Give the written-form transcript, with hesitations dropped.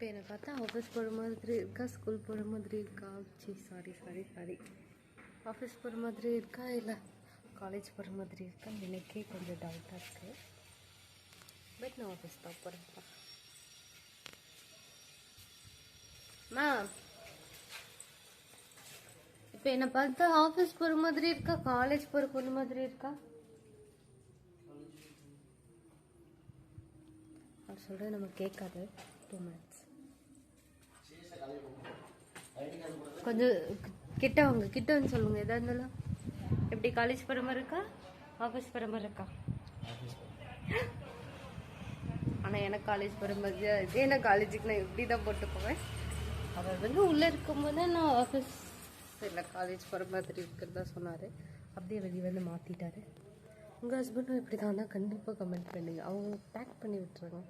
இப்போ என்னை பார்த்தா ஆஃபீஸ் போகிற மாதிரி இருக்கா, ஸ்கூல் போகிற மாதிரி இருக்கா? சாரி ஆஃபீஸ் போகிற மாதிரி இருக்கா இல்லை காலேஜ் போகிற மாதிரி இருக்கா? எனக்கே கொஞ்சம் டவுட்டாக இருக்குது. பட் நான் ஆஃபீஸ் தான் போகிறேன்ப்பா. இப்போ என்னை பார்த்தா ஆஃபீஸ் போகிற மாதிரி இருக்கா, காலேஜ் போகிற பொண்ணு மாதிரி இருக்கா? அவர் சொல்கிறது நம்ம கேட்காது. 2 minutes. கொஞ்சம் கிட்ட வந்து சொல்லுங்க. எதா இருந்தாலும் எப்படி காலேஜ் போகிற மாதிரி இருக்கா, ஆஃபீஸ் போகிற மாதிரி இருக்கா? ஆனால் எனக்கு காலேஜ் போகிற மாதிரியா இருக்கு. ஏன்னா காலேஜுக்கு நான் எப்படி தான் போட்டு போவேன். அவர் வந்து உள்ளே இருக்கும்போது நான் ஆஃபீஸ் இல்லை காலேஜ் போகிற மாதிரி இருக்கிறதா சொன்னார். அப்படியே வெளியே வந்து மாற்றிட்டாரு. உங்கள் ஹஸ்பண்டும் இப்படி தான் கண்டிப்பாக கமெண்ட் பண்ணுங்க. அவங்க பேக் பண்ணி விட்டுருங்க.